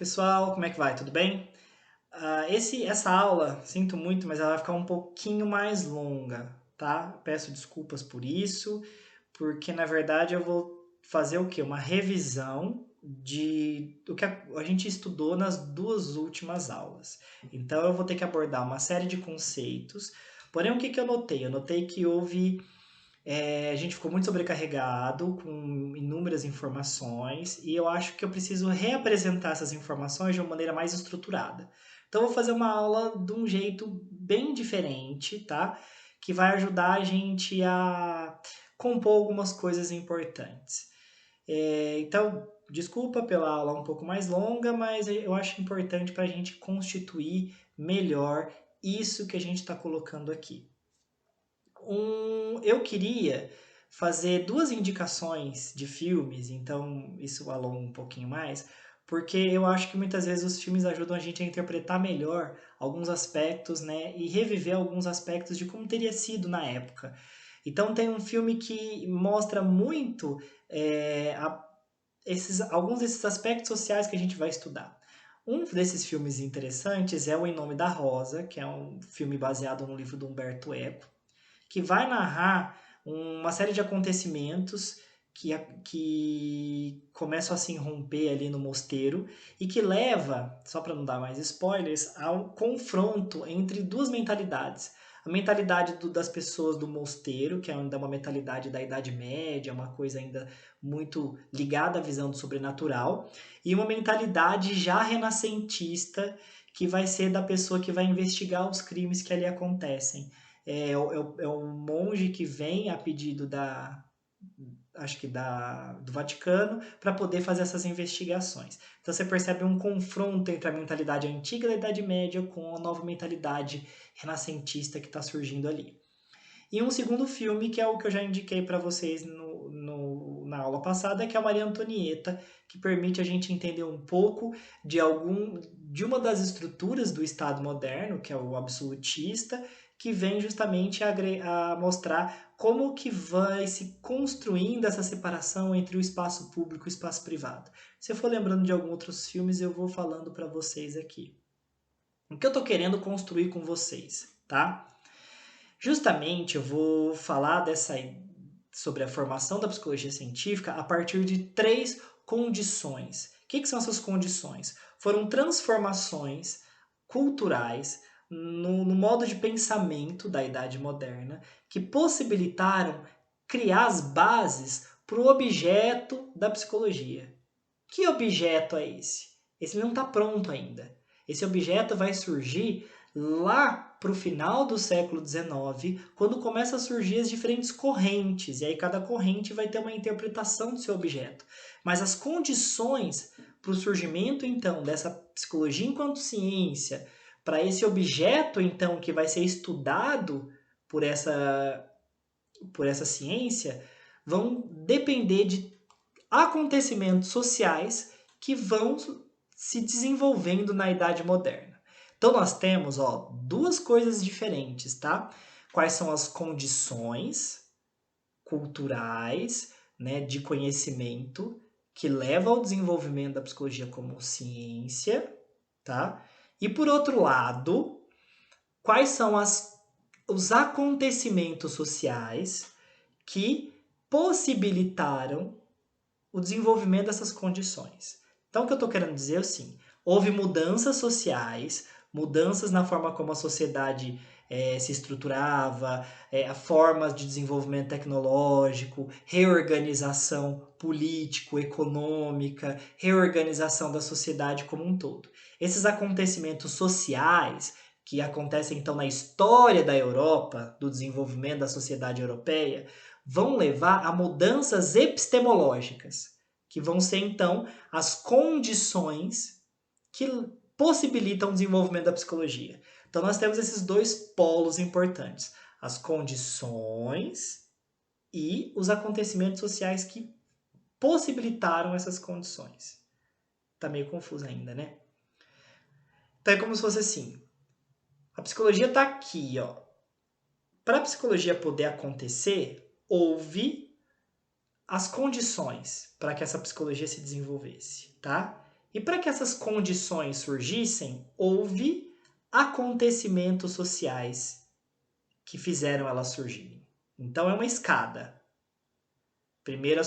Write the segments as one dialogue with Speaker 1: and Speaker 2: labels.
Speaker 1: Pessoal, como é que vai? Tudo bem? Essa aula, sinto muito, mas ela vai ficar um pouquinho mais longa, tá? Peço desculpas por isso, porque na verdade eu vou fazer o quê? Uma revisão do que a gente estudou nas duas últimas aulas. Então eu vou ter que abordar uma série de conceitos. Porém, o que que eu notei? Eu notei que a gente ficou muito sobrecarregado com inúmeras informações e eu acho que eu preciso reapresentar essas informações de uma maneira mais estruturada. Então, eu vou fazer uma aula de um jeito bem diferente, tá? Que vai ajudar a gente a compor algumas coisas importantes. Então, desculpa pela aula um pouco mais longa, mas eu acho importante para a gente constituir melhor isso que a gente está colocando aqui. Eu queria fazer duas indicações de filmes, então isso alonga um pouquinho mais, porque eu acho que muitas vezes os filmes ajudam a gente a interpretar melhor alguns aspectos, né, e reviver alguns aspectos de como teria sido na época. Então tem um filme que mostra muito alguns desses aspectos sociais que a gente vai estudar. Um desses filmes interessantes é o Em Nome da Rosa, que é um filme baseado no livro do Humberto Eco, que vai narrar uma série de acontecimentos que começam a se romper ali no mosteiro e que leva, só para não dar mais spoilers, ao confronto entre duas mentalidades. A mentalidade das pessoas do mosteiro, que é ainda uma mentalidade da Idade Média, uma coisa ainda muito ligada à visão do sobrenatural, e uma mentalidade já renascentista, que vai ser da pessoa que vai investigar os crimes que ali acontecem. É um monge que vem a pedido do Vaticano para poder fazer essas investigações. Então você percebe um confronto entre a mentalidade antiga da Idade Média com a nova mentalidade renascentista que está surgindo ali. E um segundo filme, que é o que eu já indiquei para vocês na aula passada, que é a Maria Antonieta, que permite a gente entender um pouco de uma das estruturas do Estado moderno, que é o absolutista, que vem justamente a mostrar como que vai se construindo essa separação entre o espaço público e o espaço privado. Se eu for lembrando de alguns outros filmes, eu vou falando para vocês aqui. O que eu estou querendo construir com vocês, tá? Justamente eu vou falar sobre a formação da psicologia científica a partir de três condições. O que são essas condições? Foram transformações culturais no modo de pensamento da Idade Moderna que possibilitaram criar as bases para o objeto da psicologia. Que objeto é esse? Esse não está pronto ainda. Esse objeto vai surgir lá para o final do século XIX, quando começam a surgir as diferentes correntes, e aí cada corrente vai ter uma interpretação do seu objeto. Mas as condições para o surgimento, então, dessa psicologia enquanto ciência, para esse objeto, então, que vai ser estudado por essa ciência, vão depender de acontecimentos sociais que vão se desenvolvendo na Idade Moderna. Então nós temos, duas coisas diferentes, tá? Quais são as condições culturais, né, de conhecimento que levam ao desenvolvimento da psicologia como ciência, tá? E por outro lado, quais são os acontecimentos sociais que possibilitaram o desenvolvimento dessas condições. Então, o que eu estou querendo dizer é assim: houve mudanças sociais, mudanças na forma como a sociedade se estruturava, formas de desenvolvimento tecnológico, reorganização político-econômica, reorganização da sociedade como um todo. Esses acontecimentos sociais que acontecem então na história da Europa, do desenvolvimento da sociedade europeia, vão levar a mudanças epistemológicas, que vão ser então as condições que possibilitam o desenvolvimento da psicologia. Então nós temos esses dois polos importantes: as condições e os acontecimentos sociais que possibilitaram essas condições. Tá meio confuso ainda, né? Então é como se fosse assim: a psicologia está aqui, ó. Para a psicologia poder acontecer, houve as condições para que essa psicologia se desenvolvesse, tá? E para que essas condições surgissem, houve acontecimentos sociais que fizeram elas surgirem. Então é uma escada. Primeiro,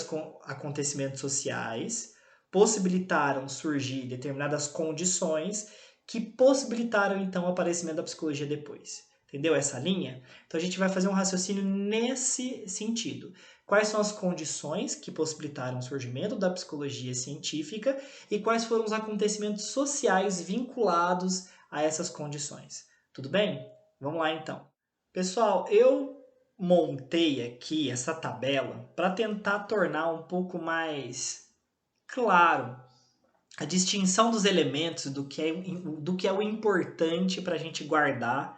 Speaker 1: acontecimentos sociais possibilitaram surgir determinadas condições que possibilitaram, então, o aparecimento da psicologia depois. Entendeu essa linha? Então, a gente vai fazer um raciocínio nesse sentido. Quais são as condições que possibilitaram o surgimento da psicologia científica e quais foram os acontecimentos sociais vinculados a essas condições? Tudo bem? Vamos lá, então. Pessoal, eu montei aqui essa tabela para tentar tornar um pouco mais claro a distinção dos elementos do que é o importante para a gente guardar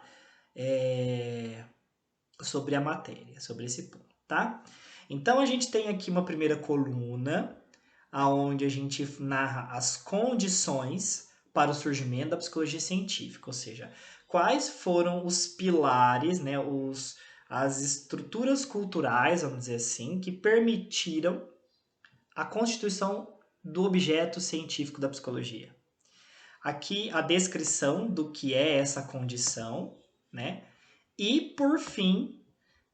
Speaker 1: sobre a matéria, sobre esse ponto, tá? Então a gente tem aqui uma primeira coluna, onde a gente narra as condições para o surgimento da psicologia científica, ou seja, quais foram os pilares, né, as estruturas culturais, vamos dizer assim, que permitiram a constituição do objeto científico da psicologia. Aqui a descrição do que é essa condição, né? E, por fim,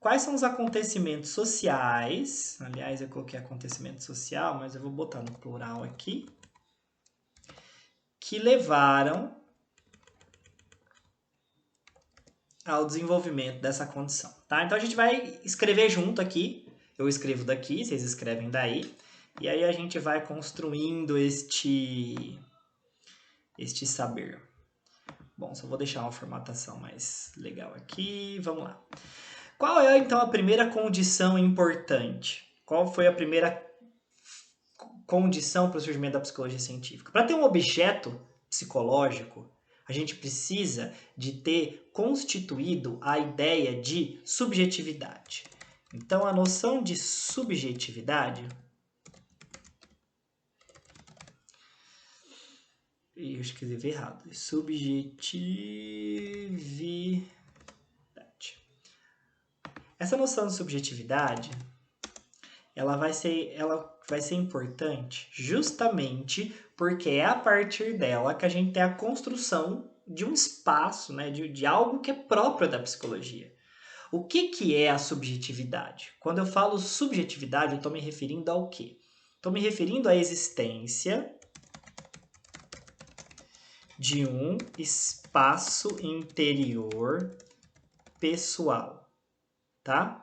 Speaker 1: quais são os acontecimentos sociais? Aliás, eu coloquei acontecimento social, mas eu vou botar no plural aqui. Que levaram ao desenvolvimento dessa condição, tá? Então a gente vai escrever junto aqui. Eu escrevo daqui, vocês escrevem daí. E aí a gente vai construindo este saber. Bom, só vou deixar uma formatação mais legal aqui. Vamos lá. Qual é, então, a primeira condição importante? Qual foi a primeira condição para o surgimento da psicologia científica? Para ter um objeto psicológico, a gente precisa de ter constituído a ideia de subjetividade. Então, a noção de subjetividade... Eu escrevi errado. Subjetividade. Essa noção de subjetividade, ela vai ser importante justamente porque é a partir dela que a gente tem a construção de um espaço, né, de algo que é próprio da psicologia. O que é a subjetividade? Quando eu falo subjetividade, eu estou me referindo ao quê? Estou me referindo à existência de um espaço interior pessoal, tá?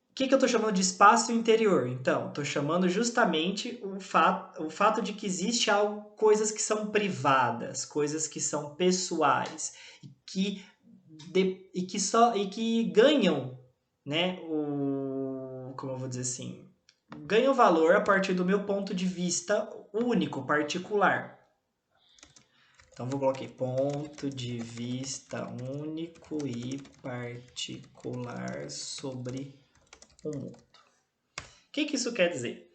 Speaker 1: O que eu estou chamando de espaço interior? Então, estou chamando justamente o fato de que existe coisas que são privadas, coisas que são pessoais e que ganham, né, como eu vou dizer assim, ganham valor a partir do meu ponto de vista único, particular. Então, vou colocar aqui, ponto de vista único e particular sobre o mundo. O que isso quer dizer?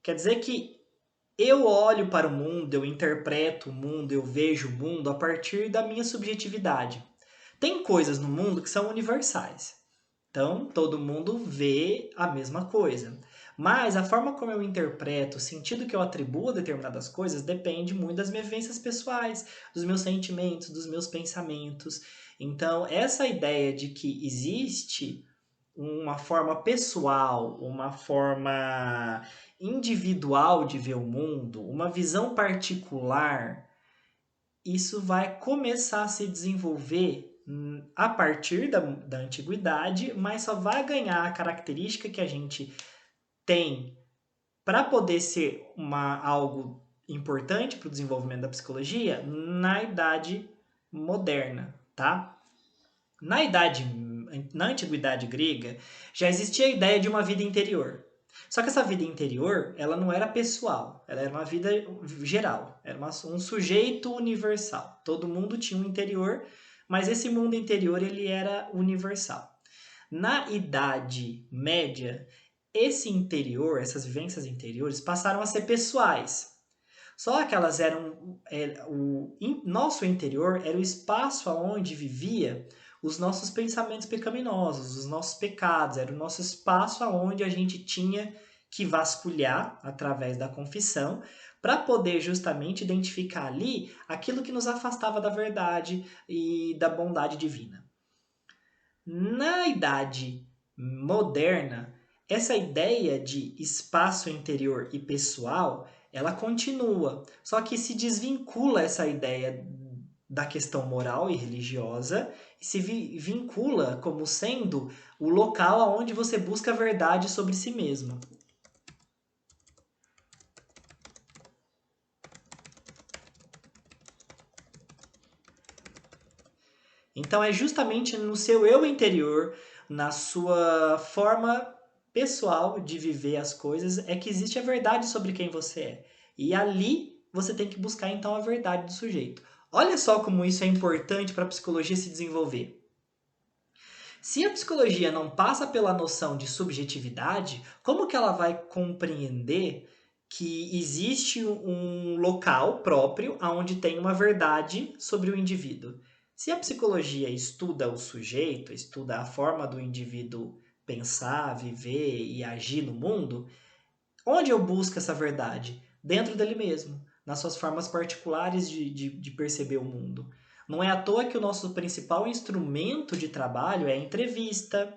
Speaker 1: Quer dizer que eu olho para o mundo, eu interpreto o mundo, eu vejo o mundo a partir da minha subjetividade. Tem coisas no mundo que são universais. Então, todo mundo vê a mesma coisa. Mas a forma como eu interpreto, o sentido que eu atribuo a determinadas coisas depende muito das minhas vivências pessoais, dos meus sentimentos, dos meus pensamentos. Então, essa ideia de que existe uma forma pessoal, uma forma individual de ver o mundo, uma visão particular, isso vai começar a se desenvolver a partir da antiguidade, mas só vai ganhar a característica que a gente tem para poder ser algo importante para o desenvolvimento da psicologia na idade moderna, tá? Na antiguidade grega, já existia a ideia de uma vida interior. Só que essa vida interior, ela não era pessoal, ela era uma vida geral, era um sujeito universal. Todo mundo tinha um interior, mas esse mundo interior ele era universal. Na Idade Média, esse interior, essas vivências interiores passaram a ser pessoais. Só que elas nosso interior era o espaço onde vivia os nossos pensamentos pecaminosos, os nossos pecados, era o nosso espaço onde a gente tinha que vasculhar através da confissão para poder justamente identificar ali aquilo que nos afastava da verdade e da bondade divina. Na Idade Moderna, essa ideia de espaço interior e pessoal, ela continua, só que se desvincula essa ideia da questão moral e religiosa e se vincula como sendo o local onde você busca a verdade sobre si mesmo. Então é justamente no seu eu interior, na sua forma pessoal de viver as coisas, é que existe a verdade sobre quem você é. E ali você tem que buscar então a verdade do sujeito. Olha só como isso é importante para a psicologia se desenvolver. Se a psicologia não passa pela noção de subjetividade, como que ela vai compreender que existe um local próprio onde tem uma verdade sobre o indivíduo? Se a psicologia estuda o sujeito, estuda a forma do indivíduo pensar, viver e agir no mundo, onde eu busco essa verdade? Dentro dele mesmo, nas suas formas particulares de perceber o mundo. Não é à toa que o nosso principal instrumento de trabalho é a entrevista,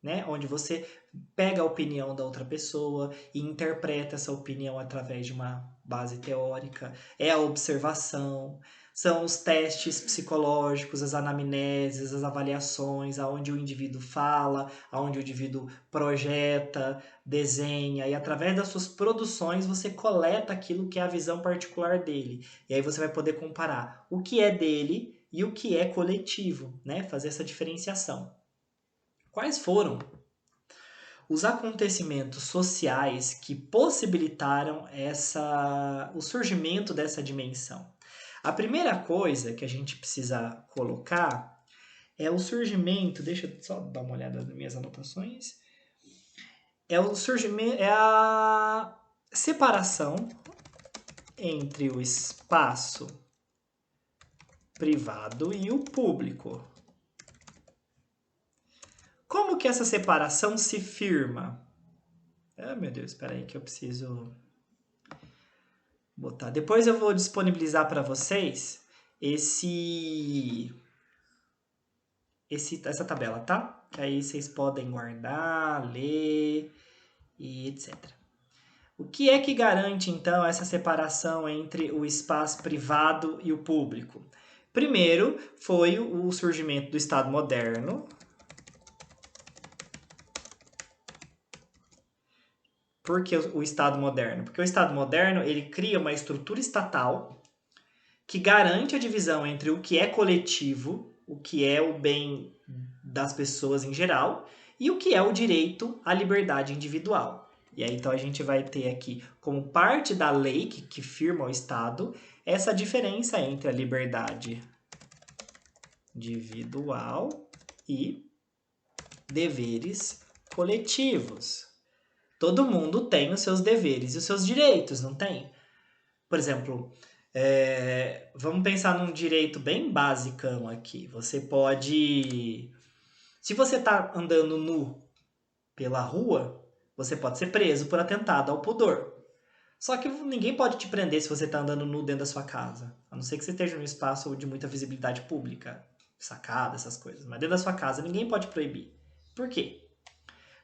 Speaker 1: né? Onde você pega a opinião da outra pessoa e interpreta essa opinião através de uma base teórica, é a observação, são os testes psicológicos, as anamneses, as avaliações, aonde o indivíduo fala, aonde o indivíduo projeta, desenha, e através das suas produções você coleta aquilo que é a visão particular dele. E aí você vai poder comparar o que é dele e o que é coletivo, né? Fazer essa diferenciação. Quais foram os acontecimentos sociais que possibilitaram o surgimento dessa dimensão? A primeira coisa que a gente precisa colocar é o surgimento. Deixa eu só dar uma olhada nas minhas anotações. É o surgimento, é a separação entre o espaço privado e o público. Como que essa separação se firma? Ah, meu Deus, espera aí que eu preciso botar. Depois eu vou disponibilizar para vocês essa tabela, tá? Que aí vocês podem guardar, ler e etc. O que é que garante, então, essa separação entre o espaço privado e o público? Primeiro, foi o surgimento do Estado moderno. Por que o Estado moderno? Porque o Estado moderno ele cria uma estrutura estatal que garante a divisão entre o que é coletivo, o que é o bem das pessoas em geral, e o que é o direito à liberdade individual. E aí, então, a gente vai ter aqui, como parte da lei que firma o Estado, essa diferença entre a liberdade individual e deveres coletivos. Todo mundo tem os seus deveres e os seus direitos, não tem? Por exemplo, vamos pensar num direito bem basicão aqui. Você pode... Se você está andando nu pela rua, você pode ser preso por atentado ao pudor. Só que ninguém pode te prender se você está andando nu dentro da sua casa. A não ser que você esteja num espaço de muita visibilidade pública, sacada, essas coisas. Mas dentro da sua casa ninguém pode proibir. Por quê?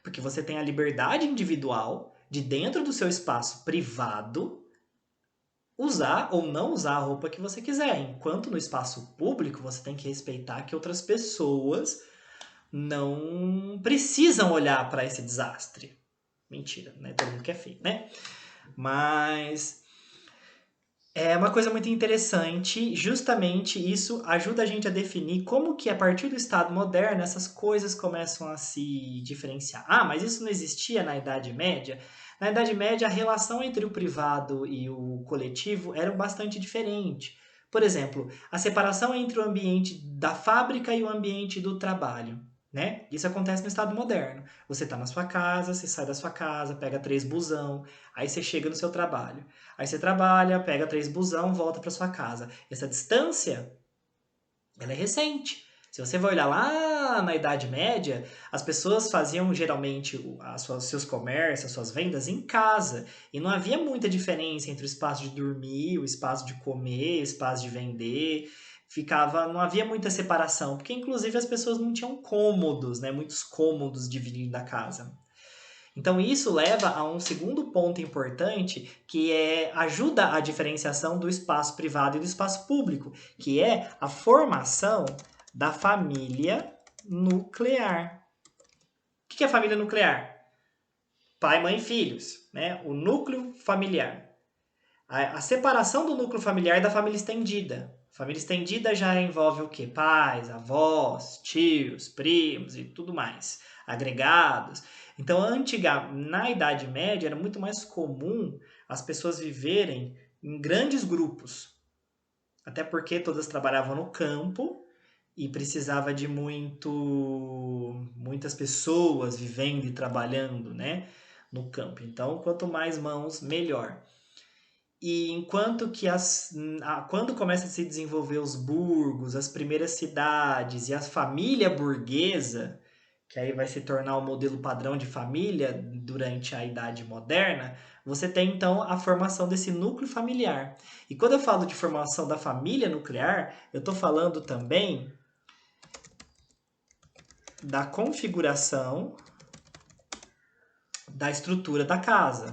Speaker 1: Porque você tem a liberdade individual de dentro do seu espaço privado usar ou não usar a roupa que você quiser. Enquanto no espaço público você tem que respeitar que outras pessoas não precisam olhar para esse desastre. Mentira, né? Todo mundo quer feio, né? Mas é uma coisa muito interessante, justamente isso ajuda a gente a definir como que a partir do Estado moderno essas coisas começam a se diferenciar. Ah, mas isso não existia na Idade Média? Na Idade Média a relação entre o privado e o coletivo era bastante diferente. Por exemplo, a separação entre o ambiente da fábrica e o ambiente do trabalho. Né? Isso acontece no Estado moderno. Você está na sua casa, você sai da sua casa, pega 3 busão, aí você chega no seu trabalho. Aí você trabalha, pega 3 busão, volta para sua casa. Essa distância, ela é recente. Se você vai olhar lá na Idade Média, as pessoas faziam geralmente seus comércios, as suas vendas em casa. E não havia muita diferença entre o espaço de dormir, o espaço de comer, o espaço de vender. Não havia muita separação, porque inclusive as pessoas não tinham cômodos, né? Muitos cômodos dividindo a casa. Então isso leva a um segundo ponto importante, que ajuda a diferenciação do espaço privado e do espaço público, que é a formação da família nuclear. O que é família nuclear? Pai, mãe e filhos, né? O núcleo familiar. A separação do núcleo familiar da família estendida. Família estendida já envolve o quê? Pais, avós, tios, primos e tudo mais. Agregados. Então, na Idade Média, era muito mais comum as pessoas viverem em grandes grupos. Até porque todas trabalhavam no campo e precisava de muitas pessoas vivendo e trabalhando, né, no campo. Então, quanto mais mãos, melhor. E enquanto que quando começa a se desenvolver os burgos, as primeiras cidades e a família burguesa, que aí vai se tornar o modelo padrão de família durante a Idade Moderna, você tem então a formação desse núcleo familiar. E quando eu falo de formação da família nuclear, eu estou falando também da configuração da estrutura da casa.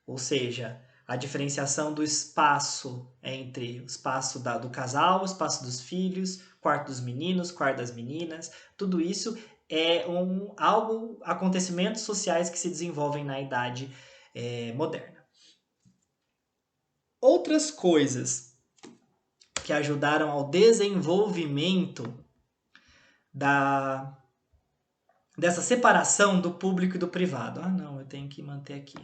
Speaker 1: Ou seja, a diferenciação do espaço entre o espaço do casal, o espaço dos filhos, quarto dos meninos, quarto das meninas, tudo isso é acontecimentos sociais que se desenvolvem na Idade Moderna. Outras coisas que ajudaram ao desenvolvimento dessa separação do público e do privado. Ah, não, eu tenho que manter aqui.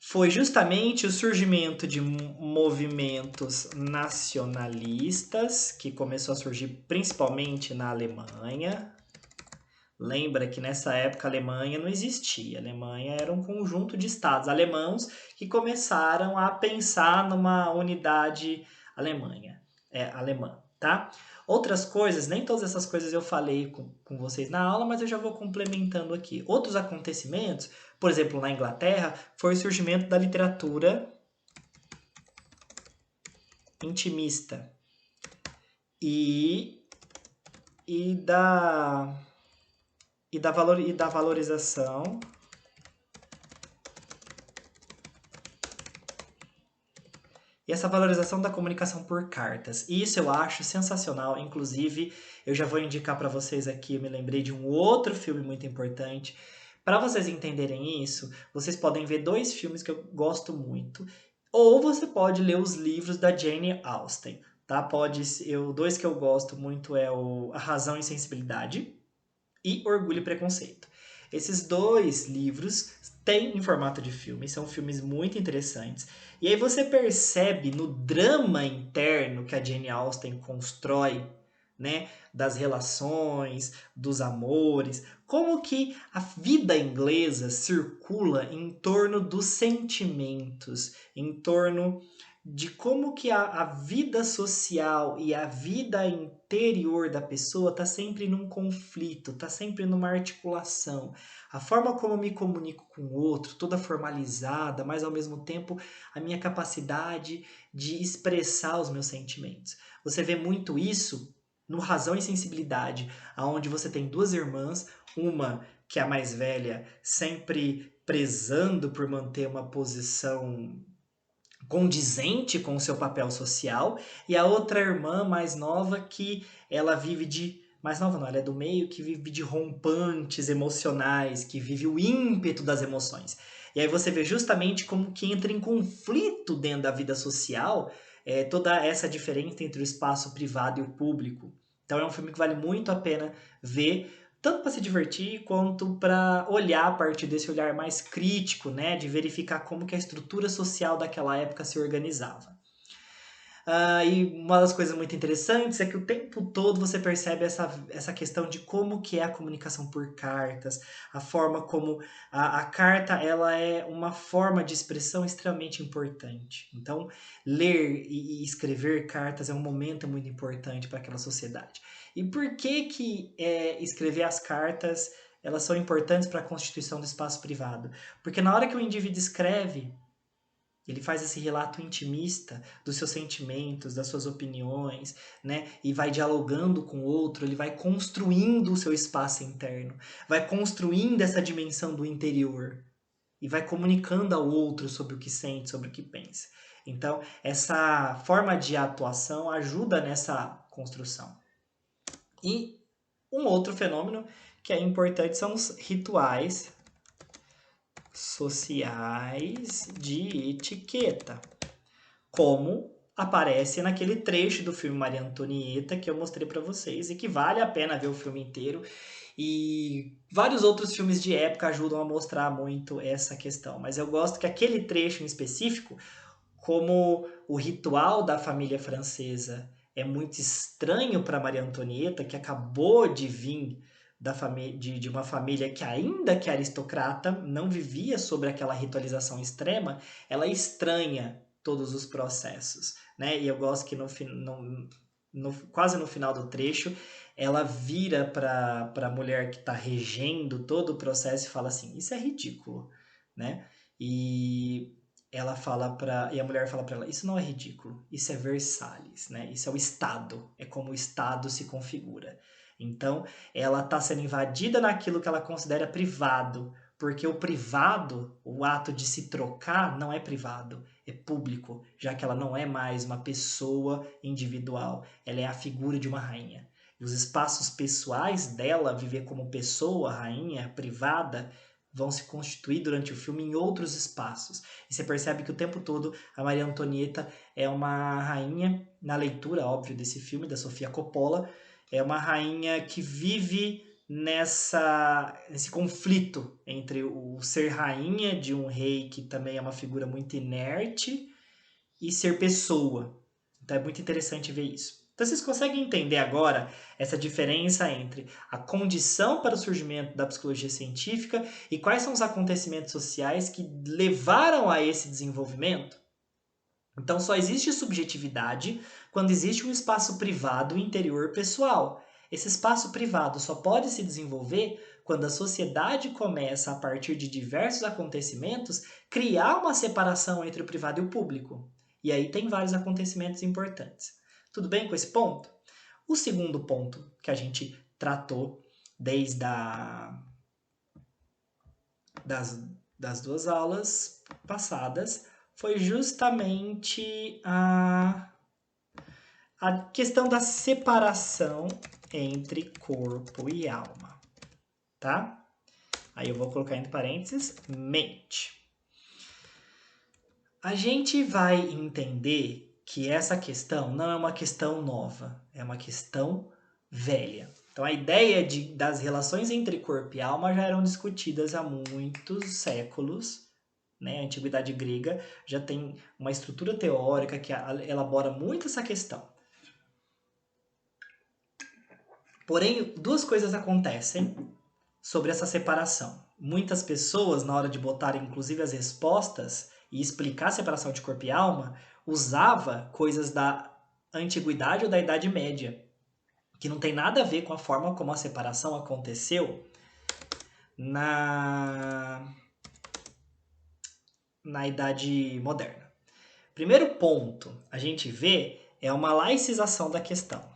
Speaker 1: Foi justamente o surgimento de movimentos nacionalistas, que começou a surgir principalmente na Alemanha. Lembra que nessa época a Alemanha não existia. A Alemanha era um conjunto de estados alemãos que começaram a pensar numa unidade alemã, tá? Outras coisas, nem todas essas coisas eu falei com vocês na aula, mas eu já vou complementando aqui. Outros acontecimentos, por exemplo, na Inglaterra, foi o surgimento da literatura intimista e da valorização e essa valorização da comunicação por cartas. E isso eu acho sensacional. Inclusive, eu já vou indicar para vocês aqui, eu me lembrei de um outro filme muito importante. Para vocês entenderem isso, vocês podem ver 2 filmes que eu gosto muito. Ou você pode ler os livros da Jane Austen, tá? 2 que eu gosto muito é A Razão e Sensibilidade e Orgulho e Preconceito. Esses 2 livros têm em formato de filme, são filmes muito interessantes. E aí você percebe no drama interno que a Jane Austen constrói, né, das relações, dos amores, como que a vida inglesa circula em torno dos sentimentos, em torno de como que a vida social e a vida interior da pessoa está sempre num conflito, está sempre numa articulação. A forma como eu me comunico com o outro, toda formalizada, mas ao mesmo tempo a minha capacidade de expressar os meus sentimentos. Você vê muito isso no Razão e Sensibilidade, onde você tem 2 irmãs, uma que é a mais velha, sempre prezando por manter uma posição condizente com o seu papel social, e a outra irmã mais nova que ela vive de... Mais nova não, ela é do meio, que vive de rompantes emocionais, que vive o ímpeto das emoções. E aí você vê justamente como que entra em conflito dentro da vida social toda essa diferença entre o espaço privado e o público. Então é um filme que vale muito a pena ver, tanto para se divertir quanto para olhar a partir desse olhar mais crítico, né, de verificar como que a estrutura social daquela época se organizava. E uma das coisas muito interessantes é que o tempo todo você percebe essa questão de como que é a comunicação por cartas, a forma como a carta ela é uma forma de expressão extremamente importante. Então, ler e escrever cartas é um momento muito importante para aquela sociedade. E por que que escrever as cartas elas são importantes para a constituição do espaço privado? Porque na hora que o indivíduo escreve, ele faz esse relato intimista dos seus sentimentos, das suas opiniões, né? E vai dialogando com o outro, ele vai construindo o seu espaço interno, vai construindo essa dimensão do interior e vai comunicando ao outro sobre o que sente, sobre o que pensa. Então, essa forma de atuação ajuda nessa construção. E um outro fenômeno que é importante são os rituais sociais de etiqueta, como aparece naquele trecho do filme Maria Antonieta que eu mostrei para vocês e que vale a pena ver o filme inteiro. E vários outros filmes de época ajudam a mostrar muito essa questão, mas eu gosto que aquele trecho em específico, como o ritual da família francesa é muito estranho para Maria Antonieta, que acabou de vir de uma família que, ainda que aristocrata, não vivia sobre aquela ritualização extrema, ela estranha todos os processos, né? E eu gosto que quase no final do trecho, ela vira para a mulher que está regendo todo o processo e fala assim: isso é ridículo, né? E e a mulher fala para ela: isso não é ridículo, isso é Versalhes, né? Isso é o Estado, é como o Estado se configura. Então, ela está sendo invadida naquilo que ela considera privado, porque o privado, o ato de se trocar, não é privado, é público, já que ela não é mais uma pessoa individual, ela é a figura de uma rainha. E os espaços pessoais dela, viver como pessoa, rainha, privada, vão se constituir durante o filme em outros espaços. E você percebe que o tempo todo a Maria Antonieta é uma rainha, na leitura, óbvio, desse filme, da Sofia Coppola, é uma rainha que vive nesse conflito entre o ser rainha de um rei que também é uma figura muito inerte e ser pessoa. Então é muito interessante ver isso. Então vocês conseguem entender agora essa diferença entre a condição para o surgimento da psicologia científica e quais são os acontecimentos sociais que levaram a esse desenvolvimento? Então só existe subjetividade quando existe um espaço privado interior pessoal. Esse espaço privado só pode se desenvolver quando a sociedade começa, a partir de diversos acontecimentos, criar uma separação entre o privado e o público. E aí tem vários acontecimentos importantes. Tudo bem com esse ponto? O segundo ponto que a gente tratou desde das duas aulas passadas foi justamente a questão da separação entre corpo e alma, tá? Aí eu vou colocar entre parênteses, mente. A gente vai entender que essa questão não é uma questão nova, é uma questão velha. Então a ideia das relações entre corpo e alma já eram discutidas há muitos séculos, né? A antiguidade grega já tem uma estrutura teórica que elabora muito essa questão. Porém, duas coisas acontecem sobre essa separação. Muitas pessoas, na hora de botar inclusive as respostas e explicar a separação de corpo e alma, usava coisas da antiguidade ou da Idade Média, que não tem nada a ver com a forma como a separação aconteceu na Idade Moderna. Primeiro ponto a gente vê é uma laicização da questão.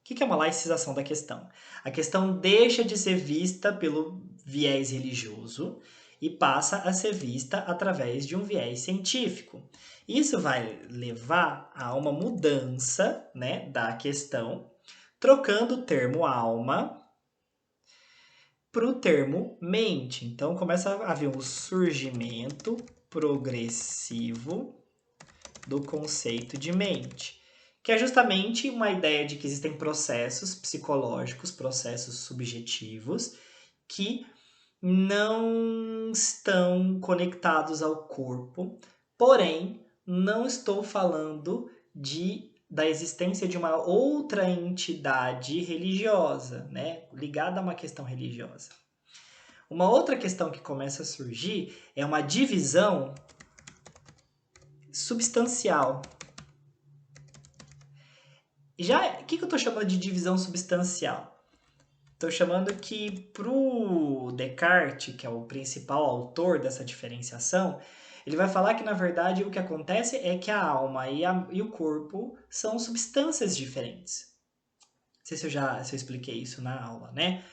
Speaker 1: O que é uma laicização da questão? A questão deixa de ser vista pelo viés religioso e passa a ser vista através de um viés científico. Isso vai levar a uma mudança, né, da questão, trocando o termo alma para o termo mente. Então começa a haver um surgimento progressivo do conceito de mente, que é justamente uma ideia de que existem processos psicológicos, processos subjetivos, que não estão conectados ao corpo, porém não estou falando da existência de uma outra entidade religiosa, né, ligada a uma questão religiosa. Uma outra questão que começa a surgir é uma divisão substancial. Já, o que eu estou chamando de divisão substancial? Estou chamando que para o Descartes, que é o principal autor dessa diferenciação, ele vai falar que, na verdade, o que acontece é que a alma e o corpo são substâncias diferentes. Não sei se eu expliquei isso na aula, né?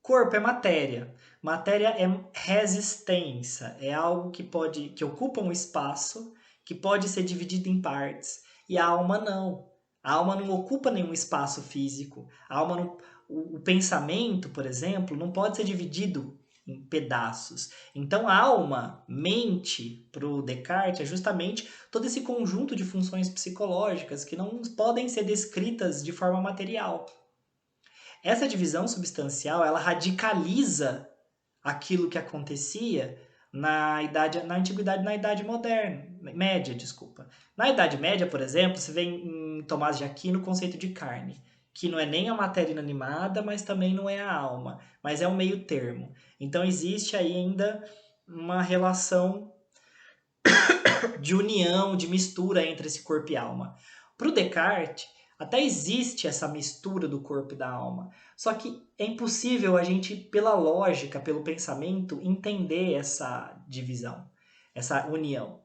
Speaker 1: Corpo é matéria. Matéria é resistência. É algo que ocupa um espaço, que pode ser dividido em partes. E a alma não. A alma não ocupa nenhum espaço físico. A alma não, o pensamento, por exemplo, não pode ser dividido em pedaços. Então, a alma, mente, para o Descartes, é justamente todo esse conjunto de funções psicológicas que não podem ser descritas de forma material. Essa divisão substancial, ela radicaliza aquilo que acontecia na antiguidade, na idade moderna, média, desculpa. Na Idade Média, por exemplo, você vê em Tomás de Aquino o conceito de carne, que não é nem a matéria inanimada, mas também não é a alma, mas é um meio termo. Então existe aí ainda uma relação de união, de mistura entre esse corpo e alma. Para o Descartes, até existe essa mistura do corpo e da alma. Só que é impossível a gente, pela lógica, pelo pensamento, entender essa divisão, essa união.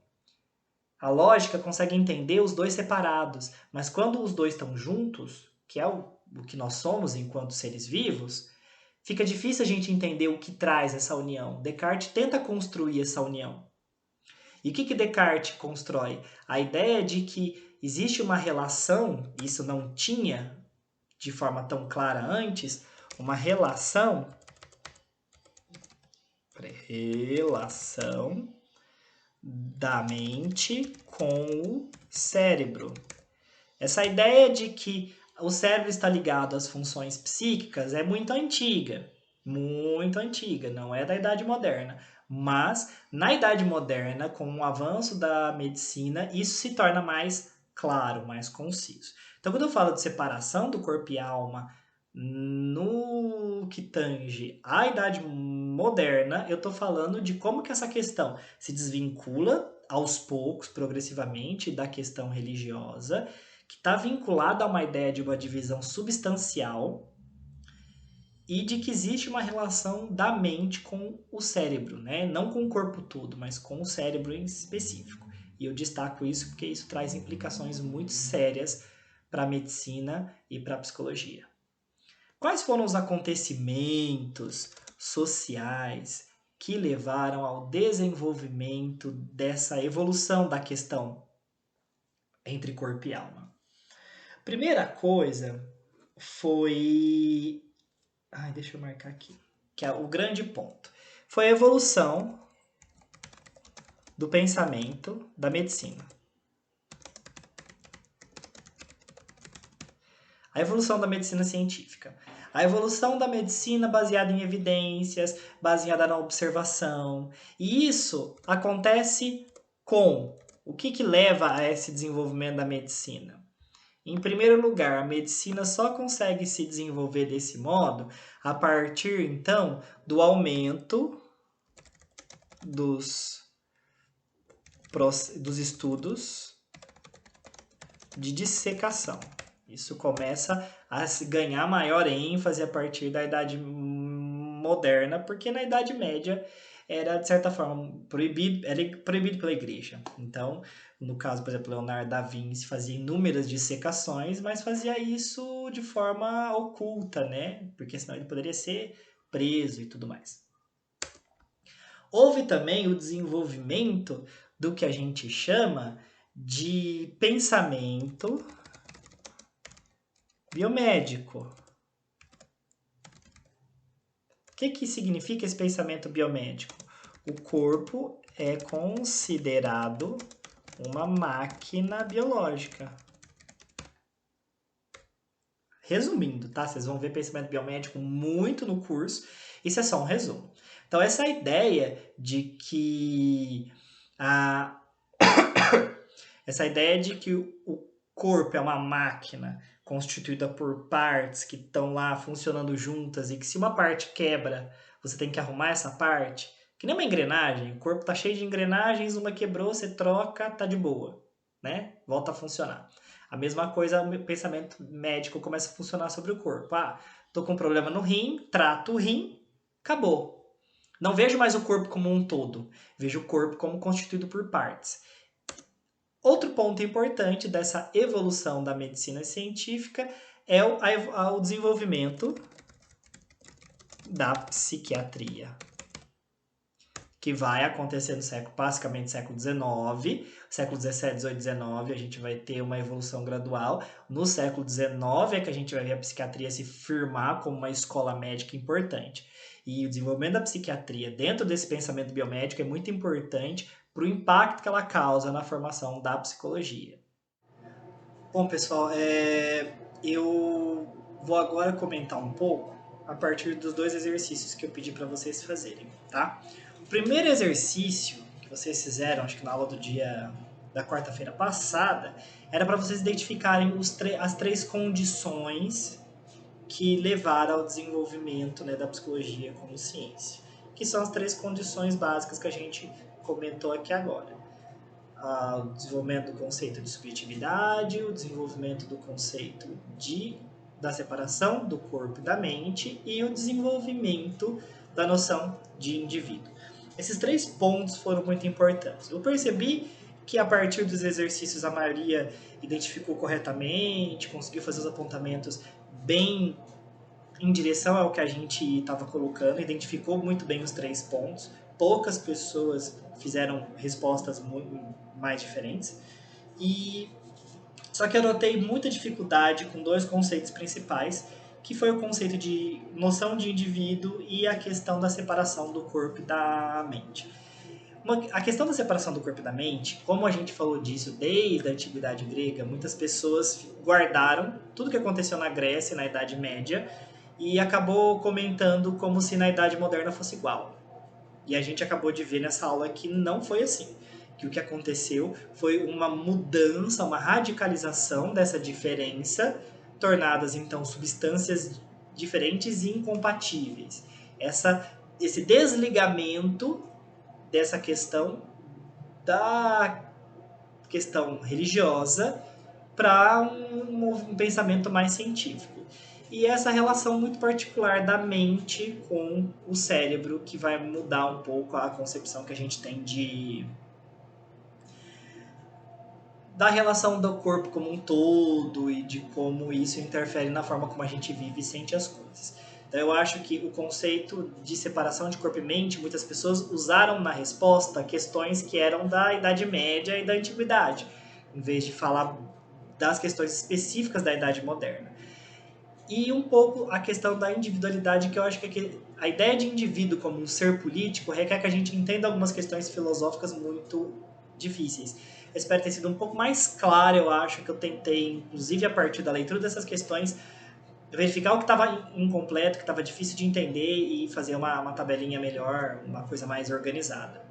Speaker 1: A lógica consegue entender os dois separados, mas quando os dois estão juntos, que é o que nós somos enquanto seres vivos, fica difícil a gente entender o que traz essa união. Descartes tenta construir essa união. E o que Descartes constrói? A ideia de que existe uma relação, isso não tinha de forma tão clara antes, uma relação da mente com o cérebro. Essa ideia de que o cérebro está ligado às funções psíquicas é muito antiga, não é da Idade Moderna. Mas, na Idade Moderna, com o avanço da medicina, isso se torna mais claro, mais conciso. Então, quando eu falo de separação do corpo e alma no que tange à Idade Moderna, eu estou falando de como que essa questão se desvincula aos poucos, progressivamente, da questão religiosa, que está vinculada a uma ideia de uma divisão substancial e de que existe uma relação da mente com o cérebro, né? Não com o corpo todo, mas com o cérebro em específico. E eu destaco isso porque isso traz implicações muito sérias para a medicina e para a psicologia. Quais foram os acontecimentos sociais que levaram ao desenvolvimento dessa evolução da questão entre corpo e alma? Primeira coisa foi... deixa eu marcar aqui. Que é o grande ponto. Foi a evolução do pensamento da medicina. A evolução da medicina científica. A evolução da medicina baseada em evidências, baseada na observação. E isso acontece com... O que leva a esse desenvolvimento da medicina? Em primeiro lugar, a medicina só consegue se desenvolver desse modo a partir, então, do aumento dos estudos de dissecação. Isso começa a ganhar maior ênfase a partir da Idade Moderna, porque na Idade Média era, de certa forma, proibido pela igreja. Então, no caso, por exemplo, Leonardo da Vinci fazia inúmeras dissecações, mas fazia isso de forma oculta, né? Porque senão ele poderia ser preso e tudo mais. Houve também o desenvolvimento do que a gente chama de pensamento biomédico. O que significa esse pensamento biomédico? O corpo é considerado uma máquina biológica. Resumindo, tá? Vocês vão ver pensamento biomédico muito no curso. Isso é só um resumo. Então, essa ideia de que Essa ideia de que o corpo é uma máquina constituída por partes que estão lá funcionando juntas e que se uma parte quebra, você tem que arrumar essa parte, que nem uma engrenagem, o corpo está cheio de engrenagens, uma quebrou, você troca, tá de boa, né? Volta a funcionar. A mesma coisa, o pensamento médico começa a funcionar sobre o corpo. Ah, tô com um problema no rim, trato o rim, acabou. Não vejo mais o corpo como um todo, vejo o corpo como constituído por partes. Outro ponto importante dessa evolução da medicina científica é o desenvolvimento da psiquiatria, que vai acontecer no século, basicamente século XIX, século XVII, XVIII, XIX, a gente vai ter uma evolução gradual. No século XIX é que a gente vai ver a psiquiatria se firmar como uma escola médica importante. E o desenvolvimento da psiquiatria dentro desse pensamento biomédico é muito importante para o impacto que ela causa na formação da psicologia. Bom, pessoal, eu vou agora comentar um pouco a partir dos dois exercícios que eu pedi para vocês fazerem, tá? O primeiro exercício que vocês fizeram, acho que na aula do dia da quarta-feira passada, era para vocês identificarem as três condições que levaram ao desenvolvimento, né, da psicologia como ciência, que são as três condições básicas que a gente comentou aqui agora. O desenvolvimento do conceito de subjetividade, o desenvolvimento do conceito da separação do corpo e da mente e o desenvolvimento da noção de indivíduo. Esses três pontos foram muito importantes. Eu percebi que a partir dos exercícios a maioria identificou corretamente, conseguiu fazer os apontamentos bem em direção ao que a gente estava colocando, identificou muito bem os três pontos. Poucas pessoas fizeram respostas muito mais diferentes. Só que eu notei muita dificuldade com dois conceitos principais, que foi o conceito de noção de indivíduo e a questão da separação do corpo e da mente. A questão da separação do corpo e da mente, como a gente falou disso desde a antiguidade grega, muitas pessoas guardaram tudo que aconteceu na Grécia, na Idade Média, e acabou comentando como se na Idade Moderna fosse igual. E a gente acabou de ver nessa aula que não foi assim. Que o que aconteceu foi uma mudança, uma radicalização dessa diferença, tornadas então substâncias diferentes e incompatíveis. Esse desligamento dessa questão da questão religiosa para um pensamento mais científico. E essa relação muito particular da mente com o cérebro, que vai mudar um pouco a concepção que a gente tem da relação do corpo como um todo e de como isso interfere na forma como a gente vive e sente as coisas. Então eu acho que o conceito de separação de corpo e mente, muitas pessoas usaram na resposta questões que eram da Idade Média e da Antiguidade, em vez de falar das questões específicas da Idade Moderna. E um pouco a questão da individualidade, que eu acho que a ideia de indivíduo como um ser político requer que a gente entenda algumas questões filosóficas muito difíceis. Eu espero ter sido um pouco mais claro, eu acho que eu tentei, inclusive a partir da leitura dessas questões, verificar o que estava incompleto, que estava difícil de entender e fazer uma tabelinha melhor, uma coisa mais organizada.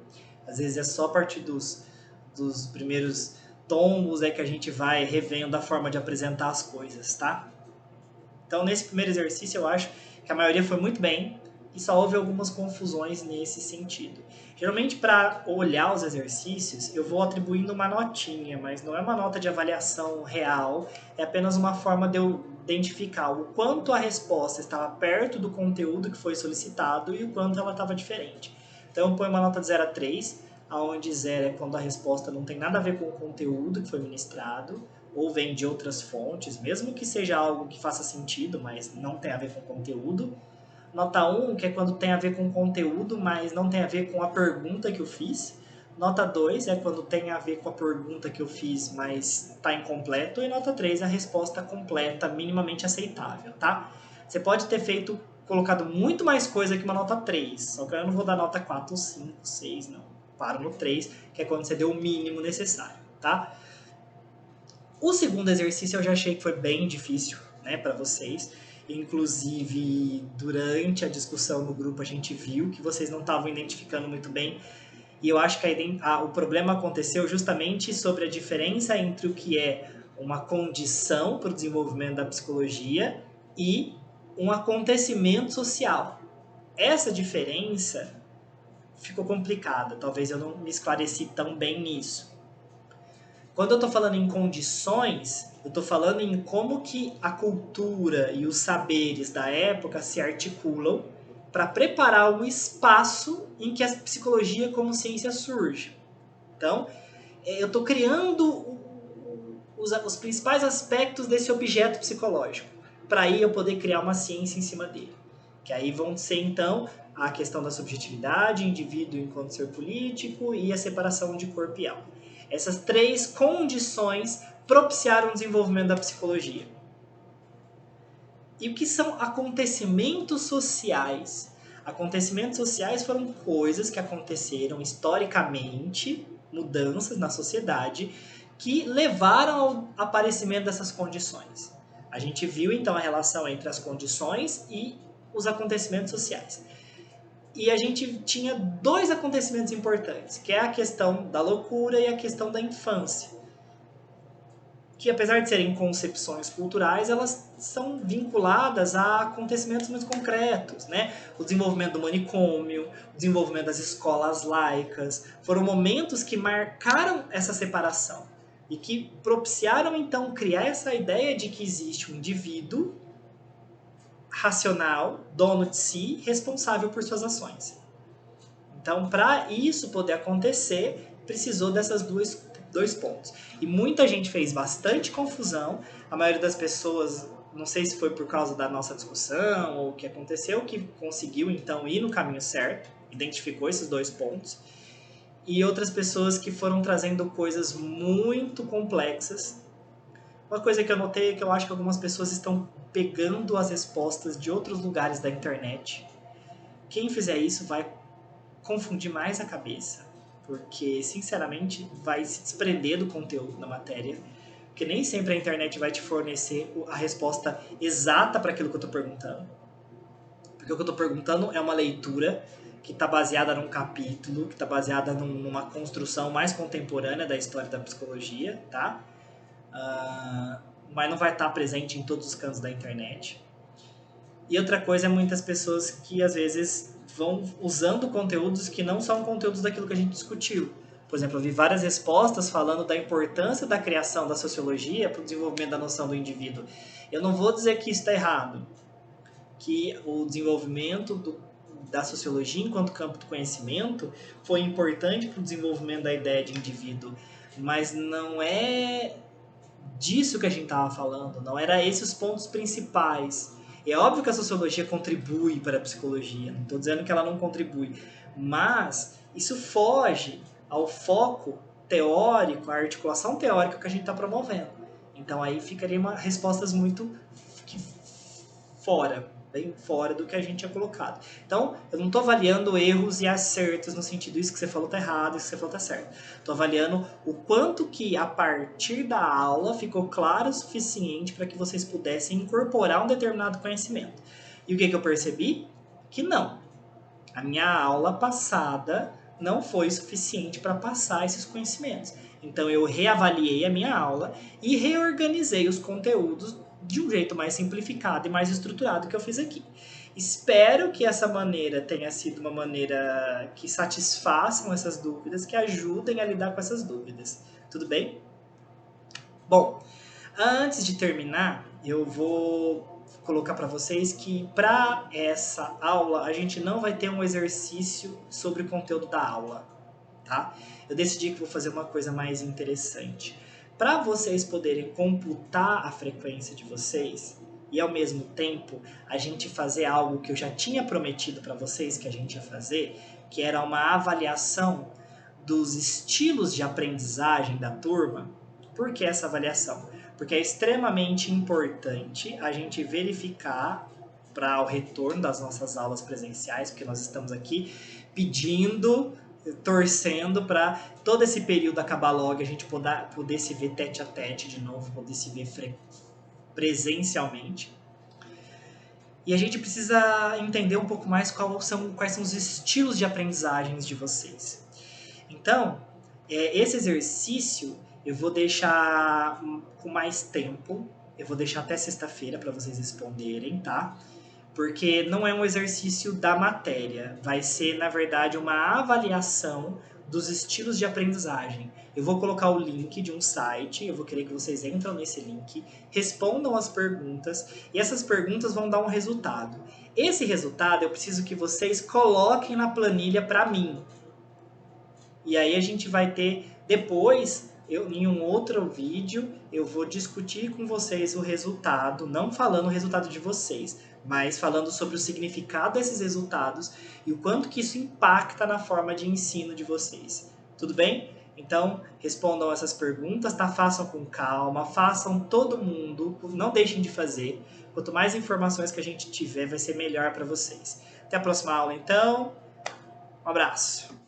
Speaker 1: Às vezes é só a partir dos primeiros tombos que a gente vai revendo a forma de apresentar as coisas, tá? Então, nesse primeiro exercício, eu acho que a maioria foi muito bem e só houve algumas confusões nesse sentido. Geralmente, para olhar os exercícios, eu vou atribuindo uma notinha, mas não é uma nota de avaliação real, é apenas uma forma de eu identificar o quanto a resposta estava perto do conteúdo que foi solicitado e o quanto ela estava diferente. Então, eu ponho uma nota de 0 a 3, onde 0 é quando a resposta não tem nada a ver com o conteúdo que foi ministrado, ou vem de outras fontes, mesmo que seja algo que faça sentido, mas não tem a ver com o conteúdo. Nota 1, que é quando tem a ver com o conteúdo, mas não tem a ver com a pergunta que eu fiz. Nota 2 é quando tem a ver com a pergunta que eu fiz, mas está incompleto. E nota 3 é a resposta completa, minimamente aceitável, tá? Você pode ter colocado muito mais coisa que uma nota 3, só que eu não vou dar nota 4, 5, 6, não. Paro no 3, que é quando você deu o mínimo necessário, tá? O segundo exercício eu já achei que foi bem difícil, né, para vocês. Inclusive, durante a discussão no grupo, a gente viu que vocês não estavam identificando muito bem E eu acho que o problema aconteceu justamente sobre a diferença entre o que é uma condição para o desenvolvimento da psicologia e um acontecimento social. Essa diferença ficou complicada, talvez eu não me esclareci tão bem nisso. Quando eu estou falando em condições, eu estou falando em como que a cultura e os saberes da época se articulam para preparar o espaço em que a psicologia como ciência surge. Então, eu estou criando os principais aspectos desse objeto psicológico, para aí eu poder criar uma ciência em cima dele. Que aí vão ser, então, a questão da subjetividade, indivíduo enquanto ser político e a separação de corpo e alma. Essas três condições propiciaram o desenvolvimento da psicologia. E o que são acontecimentos sociais? Acontecimentos sociais foram coisas que aconteceram historicamente, mudanças na sociedade, que levaram ao aparecimento dessas condições. A gente viu então a relação entre as condições e os acontecimentos sociais. E a gente tinha dois acontecimentos importantes, que é a questão da loucura e a questão da infância. Que apesar de serem concepções culturais, elas são vinculadas a acontecimentos muito concretos, né? O desenvolvimento do manicômio, o desenvolvimento das escolas laicas, foram momentos que marcaram essa separação e que propiciaram então criar essa ideia de que existe um indivíduo racional, dono de si, responsável por suas ações. Então, para isso poder acontecer, precisou dessas dois pontos. E muita gente fez bastante confusão. A maioria das pessoas, não sei se foi por causa da nossa discussão ou o que aconteceu, que conseguiu então ir no caminho certo, identificou esses dois pontos. E outras pessoas que foram trazendo coisas muito complexas. Uma coisa que eu notei é que eu acho que algumas pessoas estão pegando as respostas de outros lugares da internet. Quem fizer isso vai confundir mais a cabeça, porque, sinceramente, vai se desprender do conteúdo da matéria, porque nem sempre a internet vai te fornecer a resposta exata para aquilo que eu estou perguntando. Porque o que eu estou perguntando é uma leitura que está baseada num capítulo, que está baseada numa construção mais contemporânea da história da psicologia, tá? Mas não vai estar presente em todos os cantos da internet. E outra coisa é muitas pessoas que às vezes vão usando conteúdos que não são conteúdos daquilo que a gente discutiu. Por exemplo, eu vi várias respostas falando da importância da criação da sociologia para o desenvolvimento da noção do indivíduo. Eu não vou dizer que isso está errado, que o desenvolvimento da sociologia enquanto campo do conhecimento foi importante para o desenvolvimento da ideia de indivíduo, mas não é disso que a gente estava falando, não era esses os pontos principais. É óbvio que a sociologia contribui para a psicologia, não estou dizendo que ela não contribui, mas isso foge ao foco teórico, à articulação teórica que a gente está promovendo. Então aí ficariam respostas muito fora, bem fora do que a gente tinha colocado. Então, eu não estou avaliando erros e acertos no sentido isso que você falou tá errado, isso que você falou tá certo. Estou avaliando o quanto que a partir da aula ficou claro o suficiente para que vocês pudessem incorporar um determinado conhecimento. E o que eu percebi? Que não. A minha aula passada não foi suficiente para passar esses conhecimentos. Então eu reavaliei a minha aula e reorganizei os conteúdos de um jeito mais simplificado e mais estruturado que eu fiz aqui. Espero que essa maneira tenha sido uma maneira que satisfaçam essas dúvidas, que ajudem a lidar com essas dúvidas. Tudo bem? Bom, antes de terminar, eu vou colocar para vocês que para essa aula a gente não vai ter um exercício sobre o conteúdo da aula, tá? Eu decidi que vou fazer uma coisa mais interessante. Para vocês poderem computar a frequência de vocês e ao mesmo tempo a gente fazer algo que eu já tinha prometido para vocês que a gente ia fazer, que era uma avaliação dos estilos de aprendizagem da turma. Por que essa avaliação? Porque é extremamente importante a gente verificar para o retorno das nossas aulas presenciais, porque nós estamos aqui pedindo, torcendo para todo esse período acabar logo, a gente poder se ver tete a tete de novo, poder se ver presencialmente. E a gente precisa entender um pouco mais quais são os estilos de aprendizagens de vocês. Então, esse exercício eu vou deixar com mais tempo, eu vou deixar até sexta-feira para vocês responderem, tá? Porque não é um exercício da matéria, vai ser, na verdade, uma avaliação dos estilos de aprendizagem. Eu vou colocar o link de um site, eu vou querer que vocês entram nesse link, respondam as perguntas, e essas perguntas vão dar um resultado. Esse resultado eu preciso que vocês coloquem na planilha para mim. E aí a gente vai ter depois, em um outro vídeo, eu vou discutir com vocês o resultado, não falando o resultado de vocês, mas falando sobre o significado desses resultados e o quanto que isso impacta na forma de ensino de vocês. Tudo bem? Então, respondam essas perguntas, tá? Façam com calma, façam todo mundo, não deixem de fazer. Quanto mais informações que a gente tiver, vai ser melhor para vocês. Até a próxima aula, então. Um abraço.